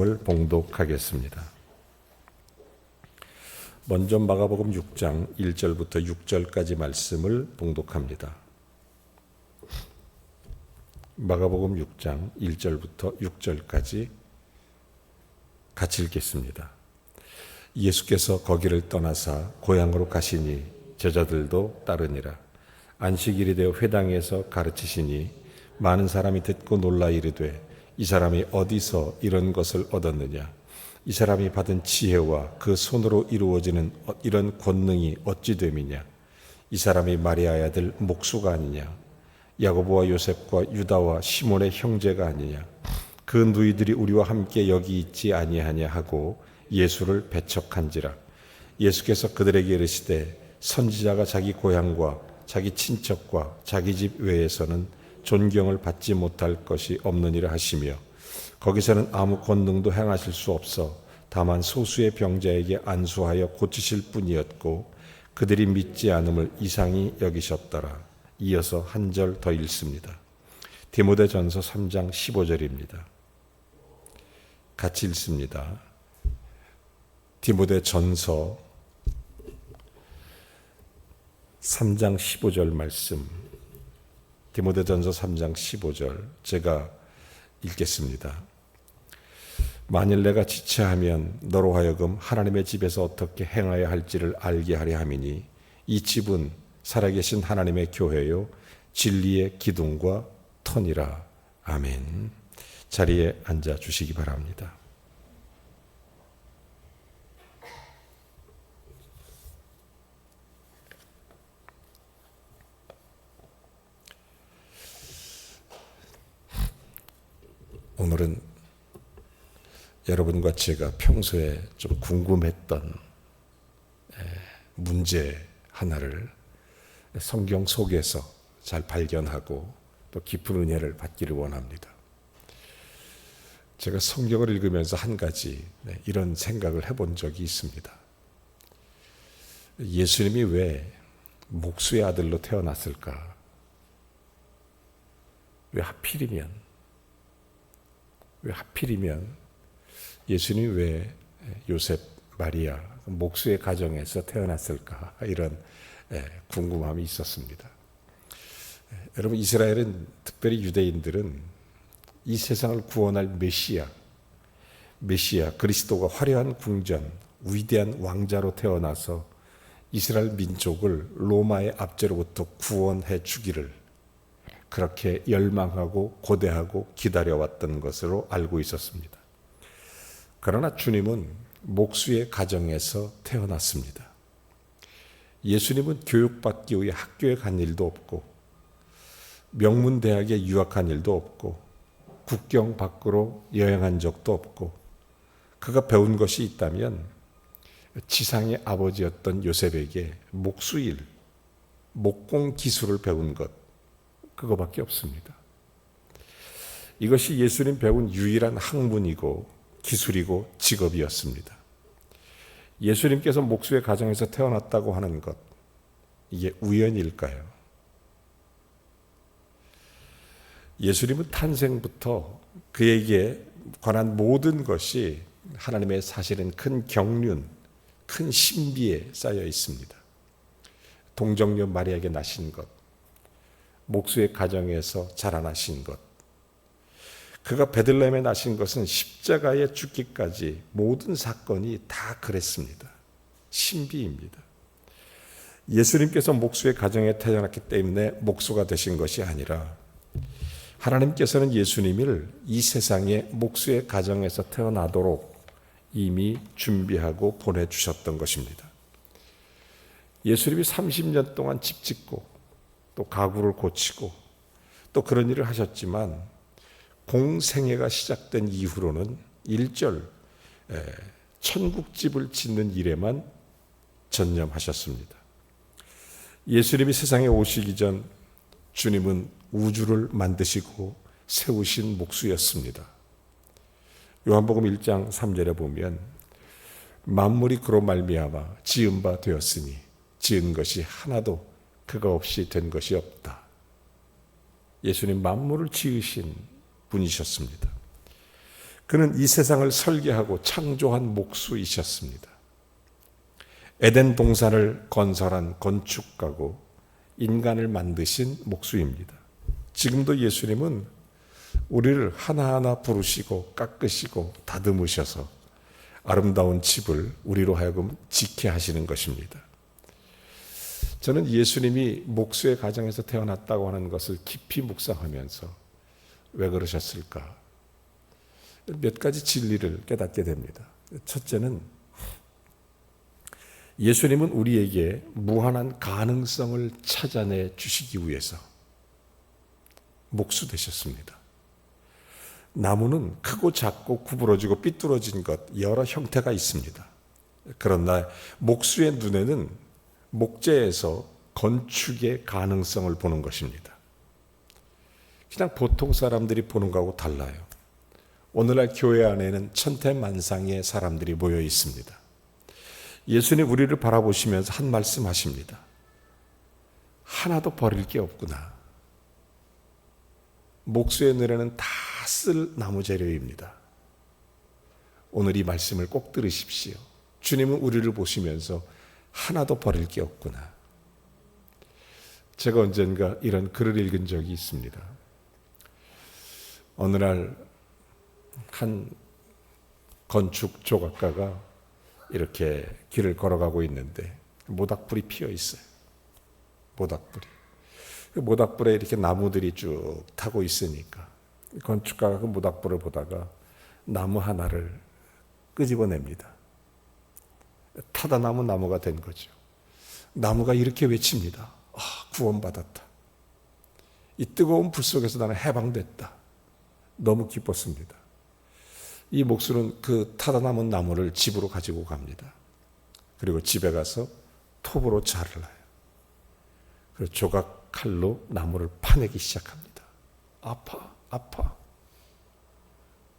봉독하겠습니다. 먼저 마가복음 6장 1절부터 6절까지 말씀을 봉독합니다. 마가복음 6장 1절부터 6절까지 같이 읽겠습니다. 예수께서 거기를 떠나사 고향으로 가시니 제자들도 따르니라. 안식일이 되어 회당에서 가르치시니 많은 사람이 듣고 놀라 이르되 이 사람이 어디서 이런 것을 얻었느냐? 이 사람이 받은 지혜와 그 손으로 이루어지는 이런 권능이 어찌 됨이냐? 이 사람이 마리아의 아들 목수가 아니냐? 야고보와 요셉과 유다와 시몬의 형제가 아니냐? 그 누이들이 우리와 함께 여기 있지 아니하냐 하고 예수를 배척한지라. 예수께서 그들에게 이르시되 선지자가 자기 고향과 자기 친척과 자기 집 외에서는 존경을 받지 못할 것이 없느니라 하시며 거기서는 아무 권능도 행하실 수 없어 다만 소수의 병자에게 안수하여 고치실 뿐이었고 그들이 믿지 않음을 이상히 여기셨더라. 이어서 한 절 더 읽습니다. 디모데전서 3장 15절입니다. 같이 읽습니다. 디모데전서 3장 15절 말씀, 디모데전서 3장 15절 제가 읽겠습니다. 만일 내가 지체하면 너로 하여금 하나님의 집에서 어떻게 행하여야 할지를 알게 하려 함이니 이 집은 살아계신 하나님의 교회요 진리의 기둥과 터니라. 아멘. 자리에 앉아 주시기 바랍니다. 오늘은 여러분과 제가 평소에 좀 궁금했던 문제 하나를 성경 속에서 잘 발견하고 또 깊은 은혜를 받기를 원합니다. 제가 성경을 읽으면서 한 가지 이런 생각을 해본 적이 있습니다. 예수님이 왜 목수의 아들로 태어났을까? 왜 하필이면 예수님이 왜 요셉, 마리아, 목수의 가정에서 태어났을까? 이런 궁금함이 있었습니다. 여러분, 이스라엘은 특별히 유대인들은 이 세상을 구원할 메시아, 그리스도가 화려한 궁전, 위대한 왕자로 태어나서 이스라엘 민족을 로마의 압제로부터 구원해 주기를 그렇게 열망하고 고대하고 기다려왔던 것으로 알고 있었습니다. 그러나 주님은 목수의 가정에서 태어났습니다. 예수님은 교육받기 위해 학교에 간 일도 없고 명문대학에 유학한 일도 없고 국경 밖으로 여행한 적도 없고 그가 배운 것이 있다면 지상의 아버지였던 요셉에게 목수일, 목공 기술을 배운 것 그거밖에 없습니다. 이것이 예수님 배운 유일한 학문이고 기술이고 직업이었습니다. 예수님께서 목수의 가정에서 태어났다고 하는 것, 이게 우연일까요? 예수님은 탄생부터 그에게 관한 모든 것이 하나님의 사실은 큰 경륜, 큰 신비에 쌓여 있습니다. 동정녀 마리아에게 나신 것, 목수의 가정에서 자라나신 것, 그가 베들레헴에 나신 것은 십자가에 죽기까지 모든 사건이 다 그랬습니다. 신비입니다. 예수님께서 목수의 가정에 태어났기 때문에 목수가 되신 것이 아니라 하나님께서는 예수님을 이 세상에 목수의 가정에서 태어나도록 이미 준비하고 보내주셨던 것입니다. 예수님이 30년 동안 집 짓고 또 가구를 고치고 또 그런 일을 하셨지만 공생애가 시작된 이후로는 일절 천국집을 짓는 일에만 전념하셨습니다. 예수님이 세상에 오시기 전 주님은 우주를 만드시고 세우신 목수였습니다. 요한복음 1장 3절에 보면 만물이 그로 말미암아 지은 바 되었으니 지은 것이 하나도 그가 없이 된 것이 없다. 예수님 만물을 지으신 분이셨습니다. 그는 이 세상을 설계하고 창조한 목수이셨습니다. 에덴 동산을 건설한 건축가고 인간을 만드신 목수입니다. 지금도 예수님은 우리를 하나하나 부르시고 깎으시고 다듬으셔서 아름다운 집을 우리로 하여금 지게 하시는 것입니다. 저는 예수님이 목수의 가정에서 태어났다고 하는 것을 깊이 묵상하면서 왜 그러셨을까? 몇 가지 진리를 깨닫게 됩니다. 첫째는 예수님은 우리에게 무한한 가능성을 찾아내 주시기 위해서 목수 되셨습니다. 나무는 크고 작고 구부러지고 삐뚤어진 것 여러 형태가 있습니다. 그러나 목수의 눈에는 목재에서 건축의 가능성을 보는 것입니다. 그냥 보통 사람들이 보는 거하고 달라요. 오늘날 교회 안에는 천태만상의 사람들이 모여 있습니다. 예수님 우리를 바라보시면서 한 말씀 하십니다. 하나도 버릴 게 없구나. 목수의 눈에는 다 쓸 나무 재료입니다. 오늘 이 말씀을 꼭 들으십시오. 주님은 우리를 보시면서 하나도 버릴 게 없구나. 제가 언젠가 이런 글을 읽은 적이 있습니다. 어느 날 한 건축 조각가가 이렇게 길을 걸어가고 있는데 모닥불이 피어 있어요. 모닥불이. 그 모닥불에 이렇게 나무들이 쭉 타고 있으니까 건축가가 그 모닥불을 보다가 나무 하나를 끄집어냅니다. 타다 남은 나무가 된 거죠. 나무가 이렇게 외칩니다. 아, 구원받았다. 이 뜨거운 불 속에서 나는 해방됐다. 너무 기뻤습니다. 이 목수는 그 타다 남은 나무를 집으로 가지고 갑니다. 그리고 집에 가서 톱으로 잘라요. 그리고 조각 칼로 나무를 파내기 시작합니다. 아파.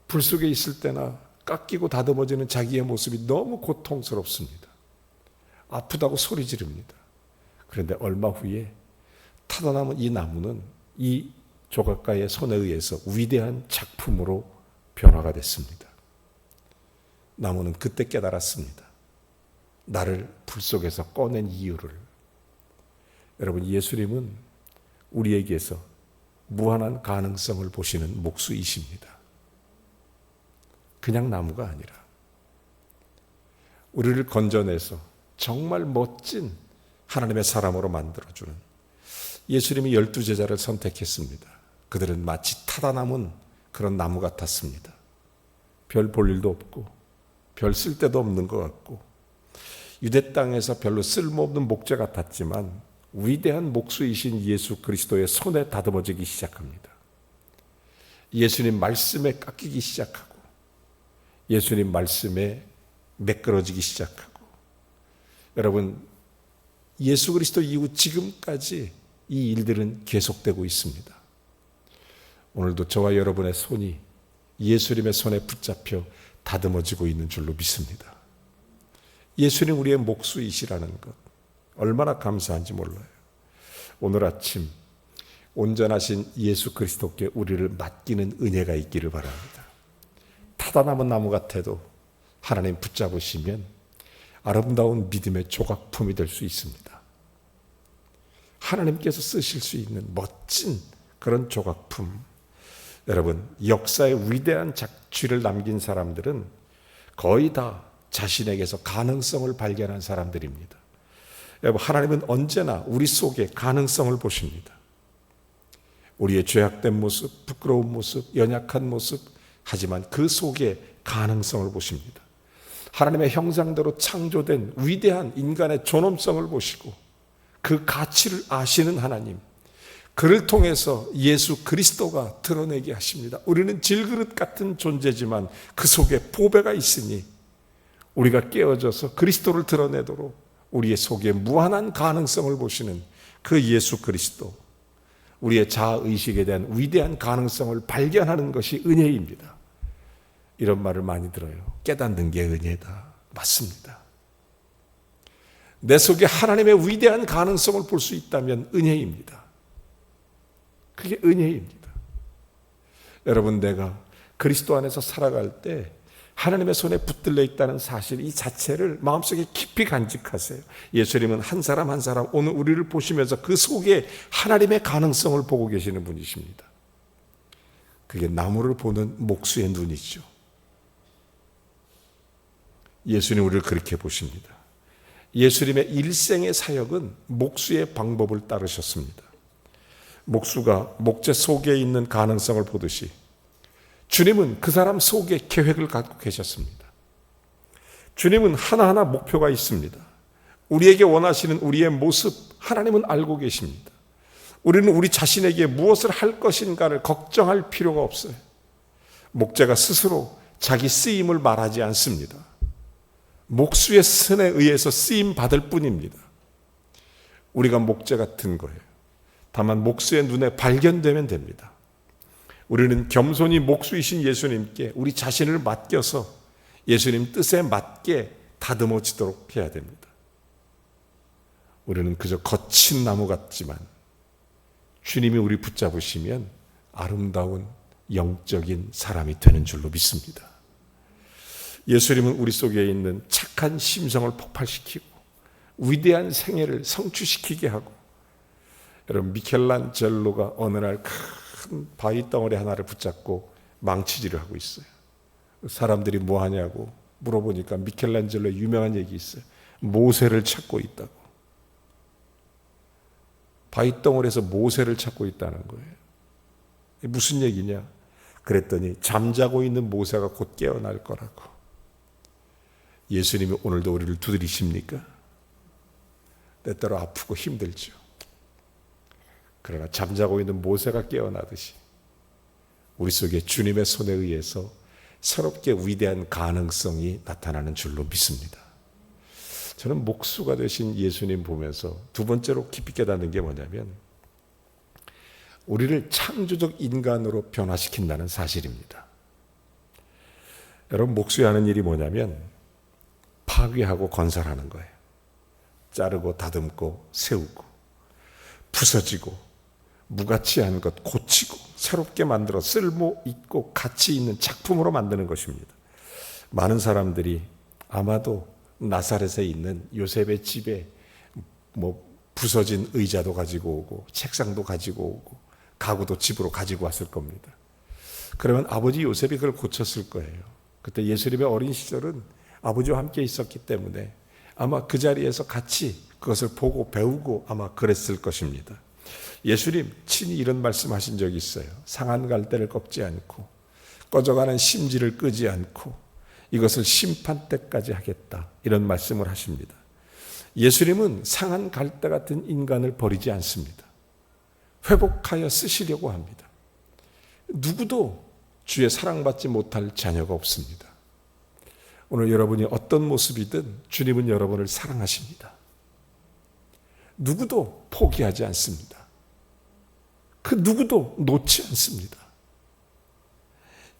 불 속에 있을 때나 깎이고 다듬어지는 자기의 모습이 너무 고통스럽습니다. 아프다고 소리 지릅니다. 그런데 얼마 후에 타다 남은 이 나무는 이 조각가의 손에 의해서 위대한 작품으로 변화가 됐습니다. 나무는 그때 깨달았습니다. 나를 불 속에서 꺼낸 이유를. 여러분, 예수님은 우리에게서 무한한 가능성을 보시는 목수이십니다. 그냥 나무가 아니라 우리를 건져내서 정말 멋진 하나님의 사람으로 만들어주는 예수님이 12제자를 선택했습니다. 그들은 마치 타다 남은 그런 나무 같았습니다. 별 볼 일도 없고 별 쓸 데도 없는 것 같고 유대 땅에서 별로 쓸모없는 목재 같았지만 위대한 목수이신 예수 그리스도의 손에 다듬어지기 시작합니다. 예수님 말씀에 깎이기 시작하고 예수님 말씀에 매끄러지기 시작하고 여러분 예수 그리스도 이후 지금까지 이 일들은 계속되고 있습니다. 오늘도 저와 여러분의 손이 예수님의 손에 붙잡혀 다듬어지고 있는 줄로 믿습니다. 예수님 우리의 목수이시라는 것 얼마나 감사한지 몰라요. 오늘 아침 온전하신 예수 그리스도께 우리를 맡기는 은혜가 있기를 바랍니다. 타다 남은 나무 같아도 하나님 붙잡으시면 아름다운 믿음의 조각품이 될 수 있습니다. 하나님께서 쓰실 수 있는 멋진 그런 조각품. 여러분, 역사의 위대한 작취를 남긴 사람들은 거의 다 자신에게서 가능성을 발견한 사람들입니다. 여러분, 하나님은 언제나 우리 속에 가능성을 보십니다. 우리의 죄악된 모습, 부끄러운 모습, 연약한 모습, 하지만 그 속에 가능성을 보십니다. 하나님의 형상대로 창조된 위대한 인간의 존엄성을 보시고 그 가치를 아시는 하나님, 그를 통해서 예수 그리스도가 드러내게 하십니다. 우리는 질그릇 같은 존재지만 그 속에 보배가 있으니 우리가 깨어져서 그리스도를 드러내도록 우리의 속에 무한한 가능성을 보시는 그 예수 그리스도, 우리의 자아의식에 대한 위대한 가능성을 발견하는 것이 은혜입니다. 이런 말을 많이 들어요. 깨닫는 게 은혜다. 맞습니다. 내 속에 하나님의 위대한 가능성을 볼 수 있다면 은혜입니다. 그게 은혜입니다. 여러분, 내가 그리스도 안에서 살아갈 때 하나님의 손에 붙들려 있다는 사실 이 자체를 마음속에 깊이 간직하세요. 예수님은 한 사람 한 사람 오늘 우리를 보시면서 그 속에 하나님의 가능성을 보고 계시는 분이십니다. 그게 나무를 보는 목수의 눈이죠. 예수님 우리를 그렇게 보십니다. 예수님의 일생의 사역은 목수의 방법을 따르셨습니다. 목수가 목재 속에 있는 가능성을 보듯이 주님은 그 사람 속에 계획을 갖고 계셨습니다. 주님은 하나하나 목표가 있습니다. 우리에게 원하시는 우리의 모습 하나님은 알고 계십니다. 우리는 우리 자신에게 무엇을 할 것인가를 걱정할 필요가 없어요. 목재가 스스로 자기 쓰임을 말하지 않습니다. 목수의 손에 의해서 쓰임 받을 뿐입니다. 우리가 목재 같은 거예요. 다만 목수의 눈에 발견되면 됩니다. 우리는 겸손히 목수이신 예수님께 우리 자신을 맡겨서 예수님 뜻에 맞게 다듬어지도록 해야 됩니다. 우리는 그저 거친 나무 같지만 주님이 우리 붙잡으시면 아름다운 영적인 사람이 되는 줄로 믿습니다. 예수님은 우리 속에 있는 착한 심성을 폭발시키고 위대한 생애를 성취시키게 하고, 여러분 미켈란젤로가 어느 날 큰 바위 덩어리 하나를 붙잡고 망치질을 하고 있어요. 사람들이 뭐 하냐고 물어보니까 미켈란젤로의 유명한 얘기 있어요. 모세를 찾고 있다고. 바위 덩어리에서 모세를 찾고 있다는 거예요. 무슨 얘기냐? 그랬더니 잠자고 있는 모세가 곧 깨어날 거라고. 예수님이 오늘도 우리를 두드리십니까? 때때로 아프고 힘들죠. 그러나 잠자고 있는 모세가 깨어나듯이 우리 속에 주님의 손에 의해서 새롭게 위대한 가능성이 나타나는 줄로 믿습니다. 저는 목수가 되신 예수님 보면서 두 번째로 깊이 깨닫는 게 뭐냐면 우리를 창조적 인간으로 변화시킨다는 사실입니다. 여러분 목수에 하는 일이 뭐냐면 파괴하고 건설하는 거예요. 자르고 다듬고 세우고 부서지고 무가치한 것 고치고 새롭게 만들어 쓸모 있고 가치 있는 작품으로 만드는 것입니다. 많은 사람들이 아마도 나사렛에 있는 요셉의 집에 부서진 의자도 가지고 오고 책상도 가지고 오고 가구도 집으로 가지고 왔을 겁니다. 그러면 아버지 요셉이 그걸 고쳤을 거예요. 그때 예수님의 어린 시절은 아버지와 함께 있었기 때문에 아마 그 자리에서 같이 그것을 보고 배우고 아마 그랬을 것입니다. 예수님 친히 이런 말씀하신 적이 있어요. 상한 갈대를 꺾지 않고 꺼져가는 심지를 끄지 않고 이것을 심판 때까지 하겠다, 이런 말씀을 하십니다. 예수님은 상한 갈대 같은 인간을 버리지 않습니다. 회복하여 쓰시려고 합니다. 누구도 주의 사랑받지 못할 자녀가 없습니다. 오늘 여러분이 어떤 모습이든 주님은 여러분을 사랑하십니다. 누구도 포기하지 않습니다. 그 누구도 놓지 않습니다.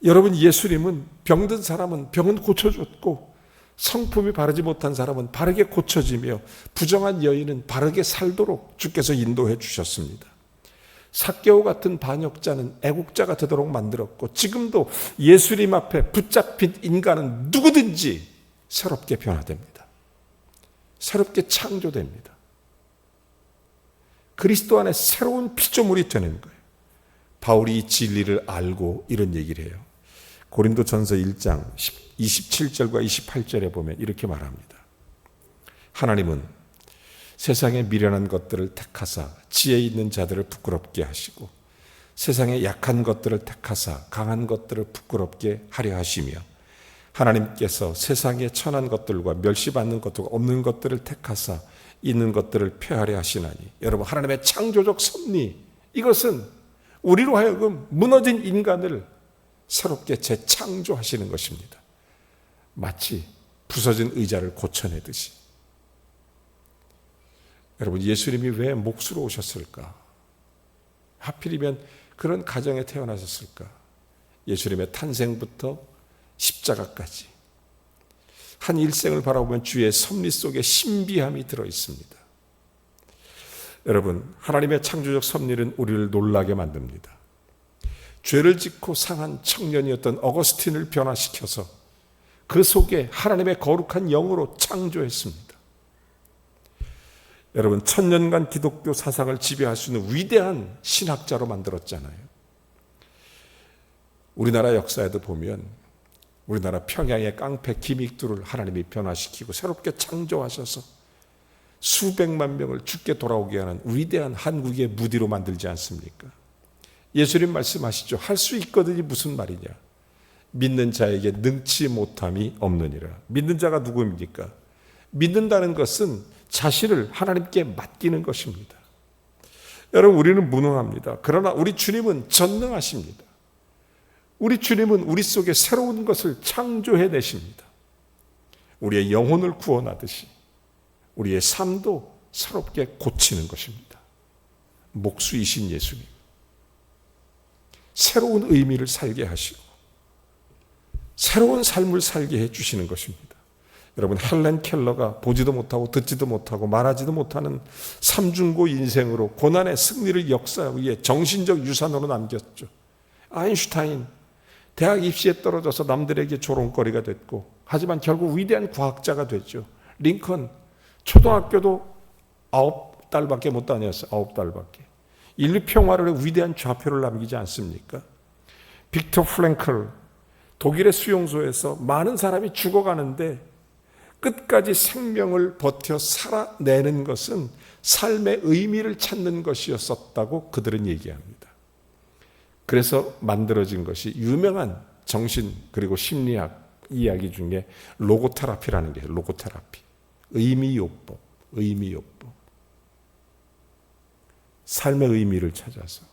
여러분 예수님은 병든 사람은 병은 고쳐줬고 성품이 바르지 못한 사람은 바르게 고쳐지며 부정한 여인은 바르게 살도록 주께서 인도해 주셨습니다. 삭개오 같은 반역자는 애국자가 되도록 만들었고 지금도 예수님 앞에 붙잡힌 인간은 누구든지 새롭게 변화됩니다. 새롭게 창조됩니다. 그리스도 안에 새로운 피조물이 되는 거예요. 바울이 이 진리를 알고 이런 얘기를 해요. 고린도전서 1장 27절과 28절에 보면 이렇게 말합니다. 하나님은 세상의 미련한 것들을 택하사 지혜 있는 자들을 부끄럽게 하시고 세상의 약한 것들을 택하사 강한 것들을 부끄럽게 하려 하시며 하나님께서 세상의 천한 것들과 멸시받는 것들과 없는 것들을 택하사 있는 것들을 폐하려 하시나니, 여러분 하나님의 창조적 섭리, 이것은 우리로 하여금 무너진 인간을 새롭게 재창조하시는 것입니다. 마치 부서진 의자를 고쳐내듯이. 여러분 예수님이 왜 목수로 오셨을까? 하필이면 그런 가정에 태어나셨을까? 예수님의 탄생부터 십자가까지 한 일생을 바라보면 주의 섭리 속에 신비함이 들어있습니다. 여러분 하나님의 창조적 섭리는 우리를 놀라게 만듭니다. 죄를 짓고 상한 청년이었던 어거스틴을 변화시켜서 그 속에 하나님의 거룩한 영으로 창조했습니다. 여러분, 1000년간 기독교 사상을 지배할 수 있는 위대한 신학자로 만들었잖아요. 우리나라 역사에도 보면 우리나라 평양의 깡패 김익두를 하나님이 변화시키고 새롭게 창조하셔서 수백만 명을 죽게 돌아오게 하는 위대한 한국의 무디로 만들지 않습니까? 예수님 말씀하시죠. 할 수 있거든이 무슨 말이냐? 믿는 자에게 능치 못함이 없느니라. 믿는 자가 누구입니까? 믿는다는 것은 자신을 하나님께 맡기는 것입니다. 여러분, 우리는 무능합니다. 그러나 우리 주님은 전능하십니다. 우리 주님은 우리 속에 새로운 것을 창조해내십니다. 우리의 영혼을 구원하듯이 우리의 삶도 새롭게 고치는 것입니다. 목수이신 예수님, 새로운 의미를 살게 하시고 새로운 삶을 살게 해주시는 것입니다. 여러분, 헬렌 켈러가 보지도 못하고 듣지도 못하고 말하지도 못하는 삼중고 인생으로 고난의 승리를 역사 위에 정신적 유산으로 남겼죠. 아인슈타인 대학 입시에 떨어져서 남들에게 조롱거리가 됐고, 하지만 결국 위대한 과학자가 됐죠. 링컨 초등학교도 9달밖에 못 다녔어요. 9달밖에. 인류 평화를 위해 위대한 좌표를 남기지 않습니까? 빅터 프랭클, 독일의 수용소에서 많은 사람이 죽어가는데 끝까지 생명을 버텨 살아내는 것은 삶의 의미를 찾는 것이었었다고 그들은 얘기합니다. 그래서 만들어진 것이 유명한 정신 그리고 심리학 이야기 중에 로고테라피라는 게 있어요. 로고테라피. 의미요법. 의미요법. 삶의 의미를 찾아서.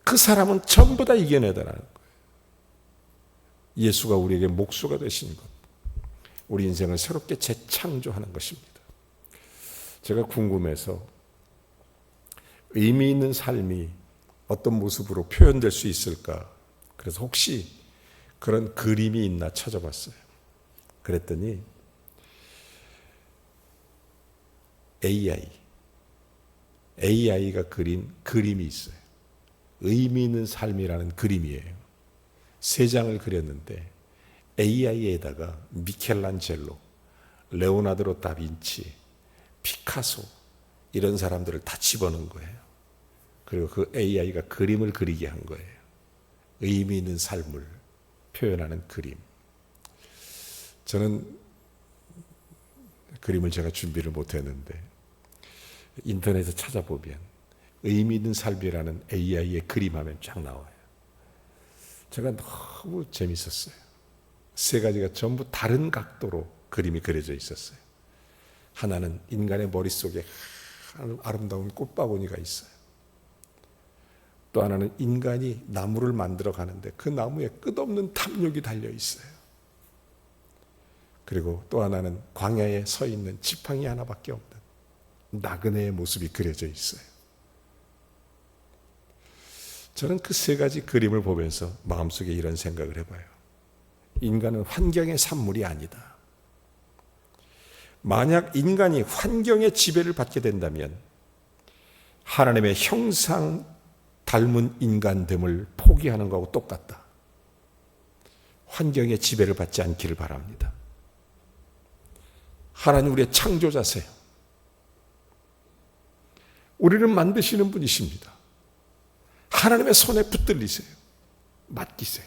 그 사람은 전부 다 이겨내더라는 거예요. 예수가 우리에게 목수가 되신 것. 우리 인생을 새롭게 재창조하는 것입니다. 제가 궁금해서 의미 있는 삶이 어떤 모습으로 표현될 수 있을까? 그래서 혹시 그런 그림이 있나 찾아봤어요. 그랬더니 AI가 그린 그림이 있어요. 의미 있는 삶이라는 그림이에요. 3장을 그렸는데 AI에다가 미켈란젤로, 레오나르도 다빈치, 피카소 이런 사람들을 다 집어넣은 거예요. 그리고 그 AI가 그림을 그리게 한 거예요. 의미 있는 삶을 표현하는 그림. 저는 그림을 제가 준비를 못했는데 인터넷에 찾아보면 의미 있는 삶이라는 AI의 그림하면 쫙 나와요. 제가 너무 재밌었어요. 3가지가 전부 다른 각도로 그림이 그려져 있었어요. 하나는 인간의 머릿속에 아름다운 꽃바구니가 있어요. 또 하나는 인간이 나무를 만들어 가는데 그 나무에 끝없는 탐욕이 달려 있어요. 그리고 또 하나는 광야에 서 있는 지팡이 하나밖에 없는 나그네의 모습이 그려져 있어요. 저는 그 3가지 그림을 보면서 마음속에 이런 생각을 해봐요. 인간은 환경의 산물이 아니다. 만약 인간이 환경의 지배를 받게 된다면 하나님의 형상 닮은 인간됨을 포기하는 것하고 똑같다. 환경의 지배를 받지 않기를 바랍니다. 하나님 우리의 창조자세요. 우리를 만드시는 분이십니다. 하나님의 손에 붙들리세요. 맡기세요.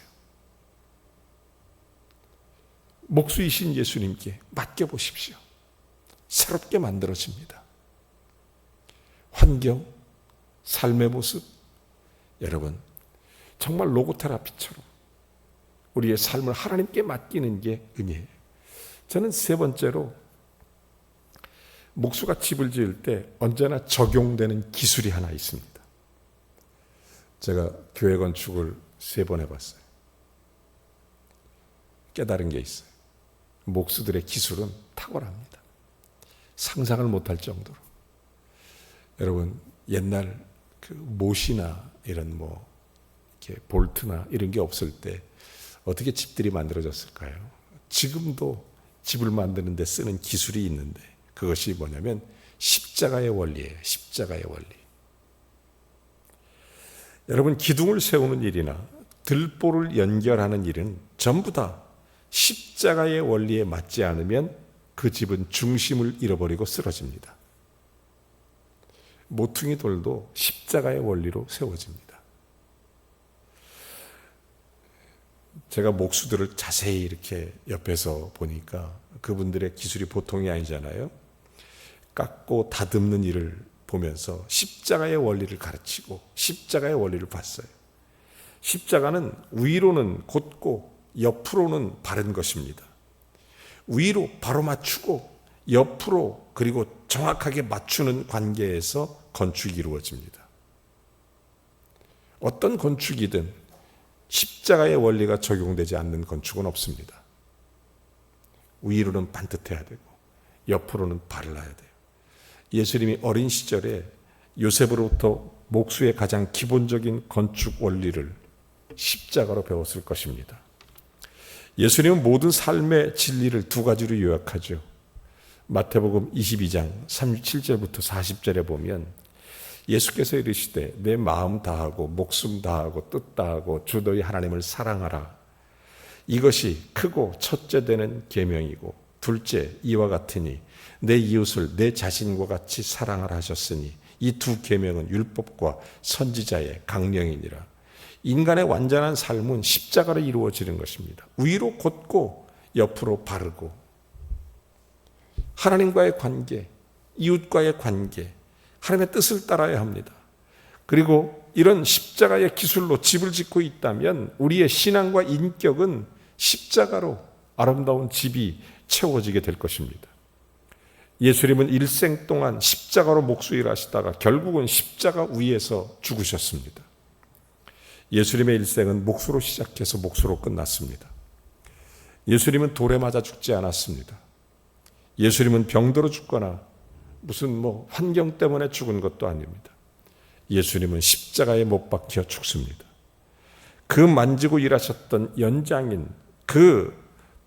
목수이신 예수님께 맡겨보십시오. 새롭게 만들어집니다. 환경, 삶의 모습, 여러분 정말 로고테라피처럼 우리의 삶을 하나님께 맡기는 게 은혜예요. 저는 3번째로 목수가 집을 지을 때 언제나 적용되는 기술이 하나 있습니다. 제가 교회 건축을 3번 해봤어요. 깨달은 게 있어요. 목수들의 기술은 탁월합니다. 상상을 못할 정도로. 여러분 옛날 그 못이나 이런 이렇게 볼트나 이런 게 없을 때 어떻게 집들이 만들어졌을까요? 지금도 집을 만드는 데 쓰는 기술이 있는데 그것이 뭐냐면 십자가의 원리예요. 십자가의 원리. 여러분, 기둥을 세우는 일이나 들보를 연결하는 일은 전부 다 십자가의 원리에 맞지 않으면 그 집은 중심을 잃어버리고 쓰러집니다. 모퉁이 돌도 십자가의 원리로 세워집니다. 제가 목수들을 자세히 이렇게 옆에서 보니까 그분들의 기술이 보통이 아니잖아요. 깎고 다듬는 일을 보면서 십자가의 원리를 가르치고 십자가의 원리를 봤어요. 십자가는 위로는 곧고 옆으로는 바른 것입니다. 위로 바로 맞추고 옆으로 그리고 정확하게 맞추는 관계에서 건축이 이루어집니다. 어떤 건축이든 십자가의 원리가 적용되지 않는 건축은 없습니다. 위로는 반듯해야 되고 옆으로는 바르야 돼요. 예수님이 어린 시절에 요셉으로부터 목수의 가장 기본적인 건축 원리를 십자가로 배웠을 것입니다. 예수님은 모든 삶의 진리를 두 가지로 요약하죠. 마태복음 22장 37절부터 40절에 보면 예수께서 이르시되 내 마음 다하고 목숨 다하고 뜻 다하고 주 너희 하나님을 사랑하라. 이것이 크고 첫째 되는 계명이고 둘째 이와 같으니 내 이웃을 내 자신과 같이 사랑하라 하셨으니 이 두 계명은 율법과 선지자의 강령이니라. 인간의 완전한 삶은 십자가로 이루어지는 것입니다. 위로 곧고 옆으로 바르고 하나님과의 관계, 이웃과의 관계, 하나님의 뜻을 따라야 합니다. 그리고 이런 십자가의 기술로 집을 짓고 있다면 우리의 신앙과 인격은 십자가로 아름다운 집이 채워지게 될 것입니다. 예수님은 일생 동안 십자가로 목수일을 하시다가 결국은 십자가 위에서 죽으셨습니다. 예수님의 일생은 목수로 시작해서 목수로 끝났습니다. 예수님은 돌에 맞아 죽지 않았습니다. 예수님은 병들어 죽거나 무슨 환경 때문에 죽은 것도 아닙니다. 예수님은 십자가에 못 박혀 죽습니다. 그 만지고 일하셨던 연장인 그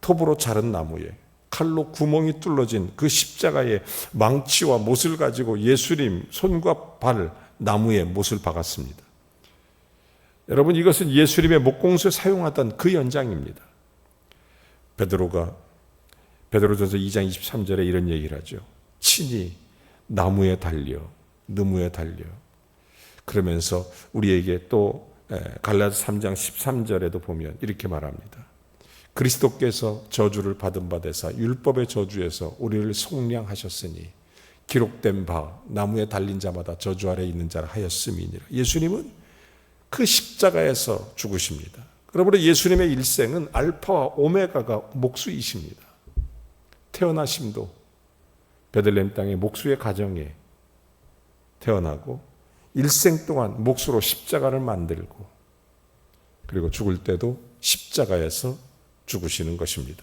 톱으로 자른 나무에 칼로 구멍이 뚫어진 그 십자가의 망치와 못을 가지고 예수님 손과 발 나무에 못을 박았습니다. 여러분, 이것은 예수님의 목공소에 사용하던 그 연장입니다. 베드로전서 2장 23절에 이런 얘기를 하죠. 친히 나무에 달려 느무에 달려. 그러면서 우리에게 또 갈라디아서 3장 13절에도 보면 이렇게 말합니다. 그리스도께서 저주를 받은 바 되사 율법의 저주에서 우리를 속량하셨으니 기록된 바 나무에 달린 자마다 저주 아래 있는 자라 하였음이니라. 예수님은 그 십자가에서 죽으십니다. 그러므로 예수님의 일생은 알파와 오메가가 목수이십니다. 태어나심도 베들레헴 땅의 목수의 가정에 태어나고 일생 동안 목수로 십자가를 만들고 그리고 죽을 때도 십자가에서 죽으시는 것입니다.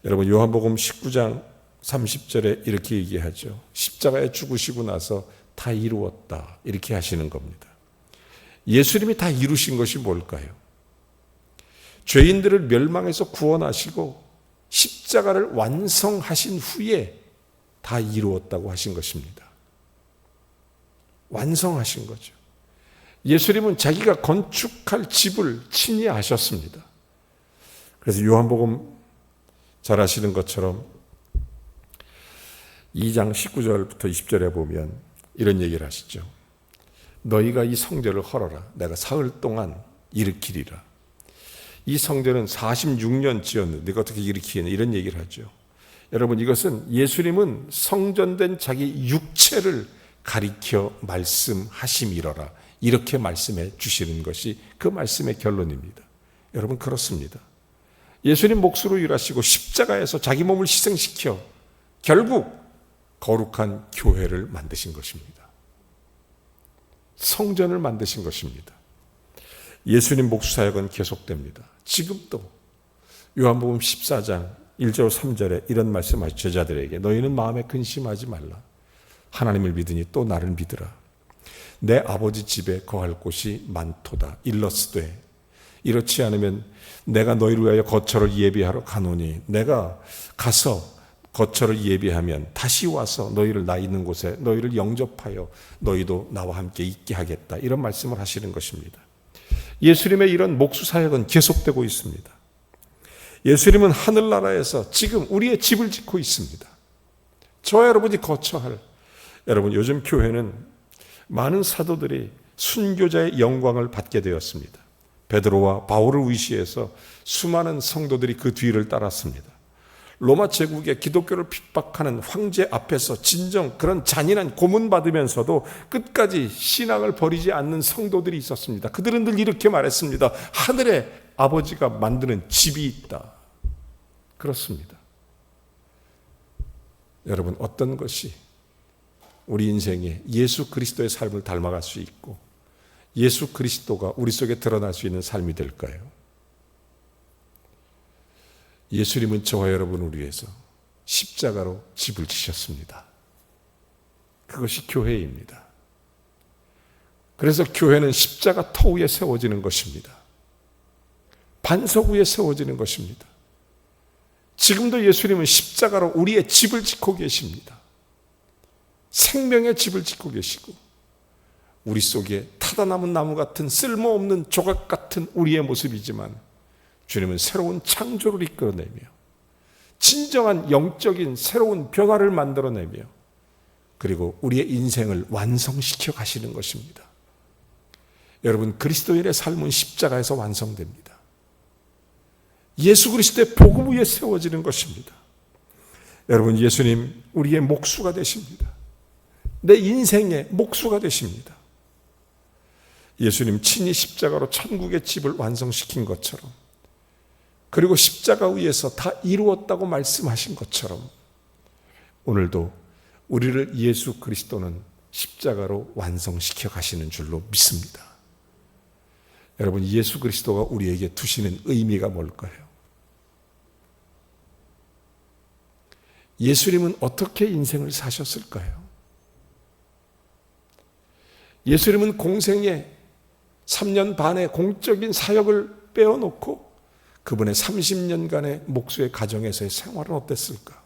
여러분, 요한복음 19장 30절에 이렇게 얘기하죠. 십자가에 죽으시고 나서 다 이루었다 이렇게 하시는 겁니다. 예수님이 다 이루신 것이 뭘까요? 죄인들을 멸망해서 구원하시고 십자가를 완성하신 후에 다 이루었다고 하신 것입니다. 완성하신 거죠. 예수님은 자기가 건축할 집을 친히 하셨습니다. 그래서 요한복음 잘 아시는 것처럼 2장 19절부터 20절에 보면 이런 얘기를 하시죠. 너희가 이 성전을 헐어라. 내가 사흘 동안 일으키리라. 이 성전은 46년 지었는데 네가 어떻게 일으키냐 이런 얘기를 하죠. 여러분, 이것은 예수님은 성전된 자기 육체를 가리켜 말씀하심이러라. 이렇게 말씀해 주시는 것이 그 말씀의 결론입니다. 여러분, 그렇습니다. 예수님 몫으로 일하시고 십자가에서 자기 몸을 희생시켜 결국 거룩한 교회를 만드신 것입니다. 성전을 만드신 것입니다. 예수님 목수 사역은 계속됩니다. 지금도 요한복음 14장 1절 3절에 이런 말씀하시죠. 제자들에게 너희는 마음에 근심하지 말라. 하나님을 믿으니 또 나를 믿으라. 내 아버지 집에 거할 곳이 많도다. 일러스되 이렇지 않으면 내가 너희를 위하여 거처를 예비하러 가노니 내가 가서 거처를 예비하면 다시 와서 너희를 나 있는 곳에 너희를 영접하여 너희도 나와 함께 있게 하겠다. 이런 말씀을 하시는 것입니다. 예수님의 이런 목수 사역은 계속되고 있습니다. 예수님은 하늘나라에서 지금 우리의 집을 짓고 있습니다. 저와 여러분이 거처할, 여러분 요즘 교회는 많은 사도들이 순교자의 영광을 받게 되었습니다. 베드로와 바울을 위시해서 수많은 성도들이 그 뒤를 따랐습니다. 로마 제국의 기독교를 핍박하는 황제 앞에서 진정 그런 잔인한 고문받으면서도 끝까지 신앙을 버리지 않는 성도들이 있었습니다. 그들은 늘 이렇게 말했습니다. 하늘에 아버지가 만드는 집이 있다. 그렇습니다. 여러분, 어떤 것이 우리 인생에 예수 그리스도의 삶을 닮아갈 수 있고 예수 그리스도가 우리 속에 드러날 수 있는 삶이 될까요? 예수님은 저와 여러분을 위해서 십자가로 집을 지셨습니다. 그것이 교회입니다. 그래서 교회는 십자가 터 위에 세워지는 것입니다. 반석 위에 세워지는 것입니다. 지금도 예수님은 십자가로 우리의 집을 짓고 계십니다. 생명의 집을 짓고 계시고 우리 속에 타다 남은 나무 같은 쓸모없는 조각 같은 우리의 모습이지만 주님은 새로운 창조를 이끌어내며 진정한 영적인 새로운 변화를 만들어내며 그리고 우리의 인생을 완성시켜 가시는 것입니다. 여러분, 그리스도인의 삶은 십자가에서 완성됩니다. 예수 그리스도의 복음 위에 세워지는 것입니다. 여러분, 예수님 우리의 목수가 되십니다. 내 인생의 목수가 되십니다. 예수님 친히 십자가로 천국의 집을 완성시킨 것처럼 그리고 십자가 위에서 다 이루었다고 말씀하신 것처럼 오늘도 우리를 예수 그리스도는 십자가로 완성시켜 가시는 줄로 믿습니다. 여러분, 예수 그리스도가 우리에게 두시는 의미가 뭘까요? 예수님은 어떻게 인생을 사셨을까요? 예수님은 공생에 3년 반의 공적인 사역을 빼어놓고 그분의 30년간의 목수의 가정에서의 생활은 어땠을까?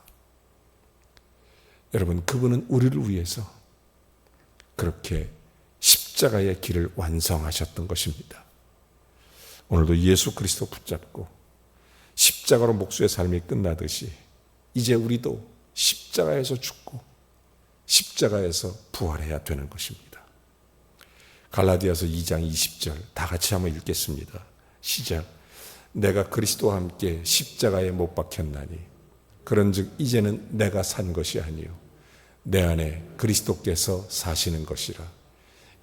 여러분, 그분은 우리를 위해서 그렇게 십자가의 길을 완성하셨던 것입니다. 오늘도 예수 그리스도 붙잡고 십자가로 목수의 삶이 끝나듯이 이제 우리도 십자가에서 죽고 십자가에서 부활해야 되는 것입니다. 갈라디아서 2장 20절 다 같이 한번 읽겠습니다. 시작. 내가 그리스도와 함께 십자가에 못 박혔나니 그런즉 이제는 내가 산 것이 아니요 내 안에 그리스도께서 사시는 것이라.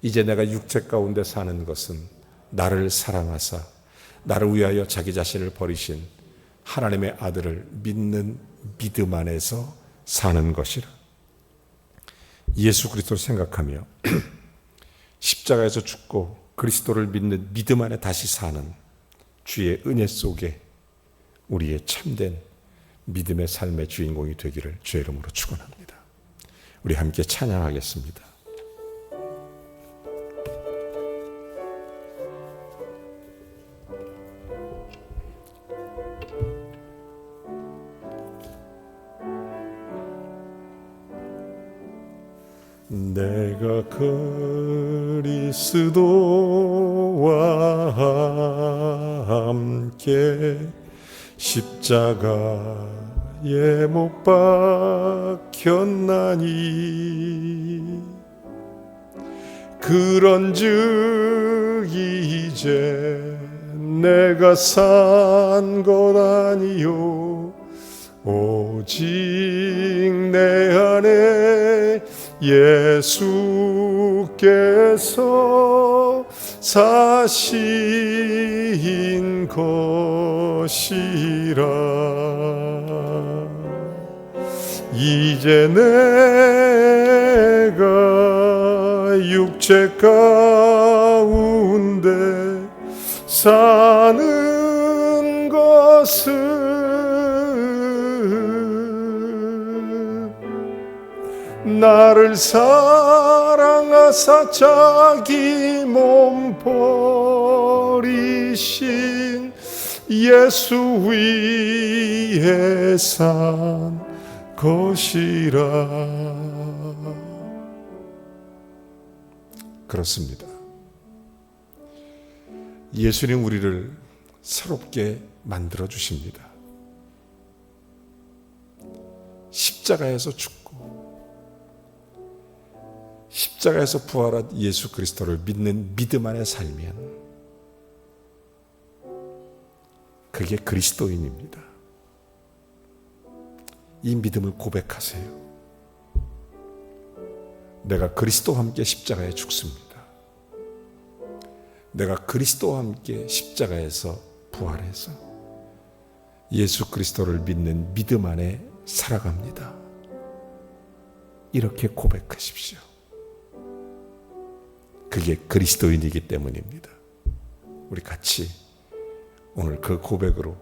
이제 내가 육체 가운데 사는 것은 나를 사랑하사 나를 위하여 자기 자신을 버리신 하나님의 아들을 믿는 믿음 안에서 사는 것이라. 예수 그리스도를 생각하며 십자가에서 죽고 그리스도를 믿는 믿음 안에 다시 사는 주의 은혜 속에 우리의 참된 믿음의 삶의 주인공이 되기를 주의 이름으로 축원합니다. 우리 함께 찬양하겠습니다. 내가 그리스도와 함께 십자가에 못 박혔나니 그런즉 이제 내가 산 것 아니요 오직 내 안에 예수께서 사신 것이라. 이제 내가 육체 가운데 사는 것은 나를 사랑하사 자기 몸 버리신 예수 위에 산 것이라. 그렇습니다. 예수님 우리를 새롭게 만들어 주십니다. 십자가에서 죽고 십자가에서 부활한 예수 그리스도를 믿는 믿음 안에 살면 그게 그리스도인입니다. 이 믿음을 고백하세요. 내가 그리스도와 함께 십자가에 죽습니다. 내가 그리스도와 함께 십자가에서 부활해서 예수 그리스도를 믿는 믿음 안에 살아갑니다. 이렇게 고백하십시오. 그게 그리스도인이기 때문입니다. 우리 같이 오늘 그 고백으로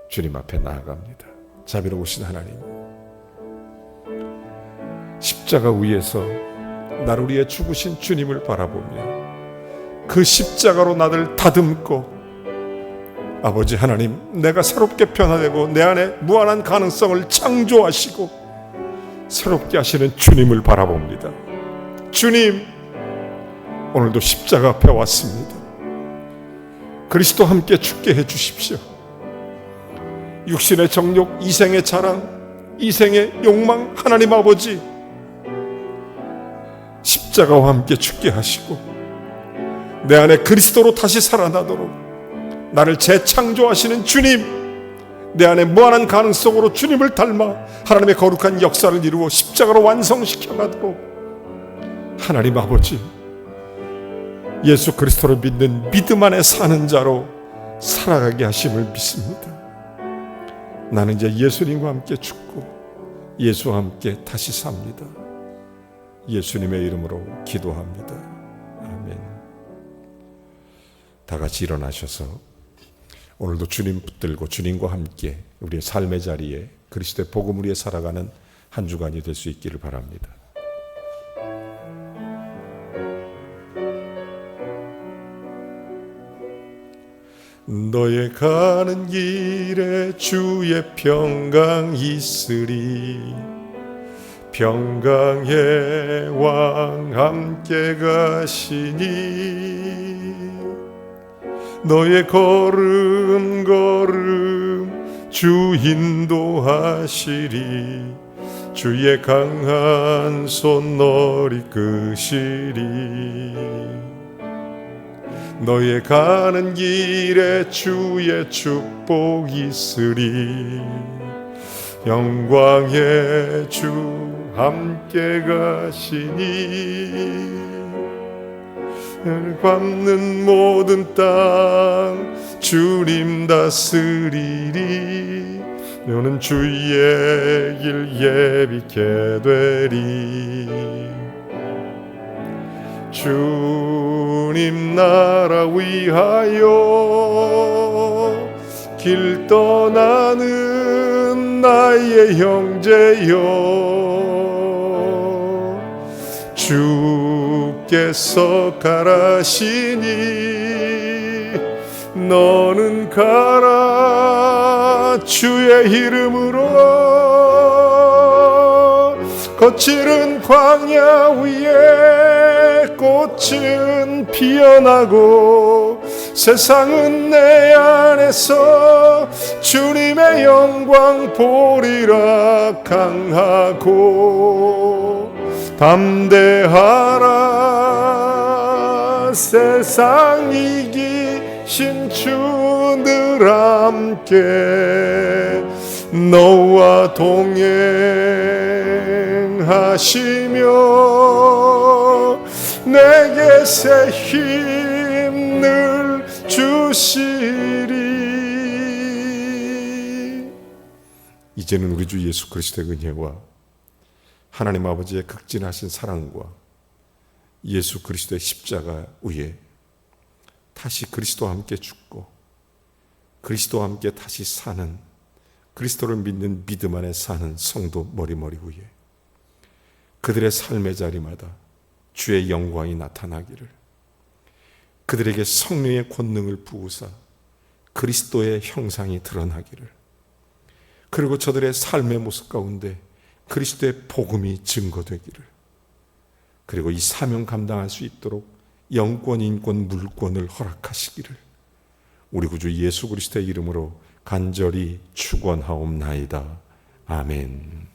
주님 앞에 나아갑니다. 자비로우신 하나님, 십자가 위에서 나를 위해 죽으신 주님을 바라보며 그 십자가로 나를 다듬고 아버지 하나님, 내가 새롭게 변화되고 내 안에 무한한 가능성을 창조하시고 새롭게 하시는 주님을 바라봅니다. 주님, 오늘도 십자가 앞에 왔습니다. 그리스도와 함께 죽게 해주십시오. 육신의 정욕, 이생의 자랑, 이생의 욕망, 하나님 아버지 십자가와 함께 죽게 하시고 내 안에 그리스도로 다시 살아나도록 나를 재창조하시는 주님, 내 안에 무한한 가능성으로 주님을 닮아 하나님의 거룩한 역사를 이루어 십자가로 완성시켜 가도록 하나님 아버지, 예수 그리스도를 믿는 믿음 안에 사는 자로 살아가게 하심을 믿습니다. 나는 이제 예수님과 함께 죽고 예수와 함께 다시 삽니다. 예수님의 이름으로 기도합니다. 아멘. 다 같이 일어나셔서 오늘도 주님 붙들고 주님과 함께 우리의 삶의 자리에 그리스도의 복음을 위해 살아가는 한 주간이 될 수 있기를 바랍니다. 너의 가는 길에 주의 평강 있으리. 평강의 왕 함께 가시니 너의 걸음 걸음 주 인도하시리. 주의 강한 손 너를 이끄시리. 너의 가는 길에 주의 축복 있으리. 영광의 주 함께 가시니 을 밟는 모든 땅 주님 다스리리. 너는 주의 길 예비케 되리. 주님 나라 위하여 길 떠나는 나의 형제여, 주께서 가라시니 너는 가라. 주의 이름으로 거칠은 광야 위에 꽃은 피어나고 세상은 내 안에서 주님의 영광 보리라. 강하고 담대하라. 세상 이기신 주들 함께 너와 동행하시며 내게 새 힘을 주시리. 이제는 우리 주 예수 그리스도의 은혜와 하나님 아버지의 극진하신 사랑과 예수 그리스도의 십자가 위에 다시 그리스도와 함께 죽고 그리스도와 함께 다시 사는, 그리스도를 믿는 믿음 안에 사는 성도 머리머리 위에 그들의 삶의 자리마다 주의 영광이 나타나기를, 그들에게 성령의 권능을 부으사 그리스도의 형상이 드러나기를, 그리고 저들의 삶의 모습 가운데 그리스도의 복음이 증거되기를, 그리고 이 사명 감당할 수 있도록 영권, 인권, 물권을 허락하시기를 우리 구주 예수 그리스도의 이름으로 간절히 축원하옵나이다. 아멘.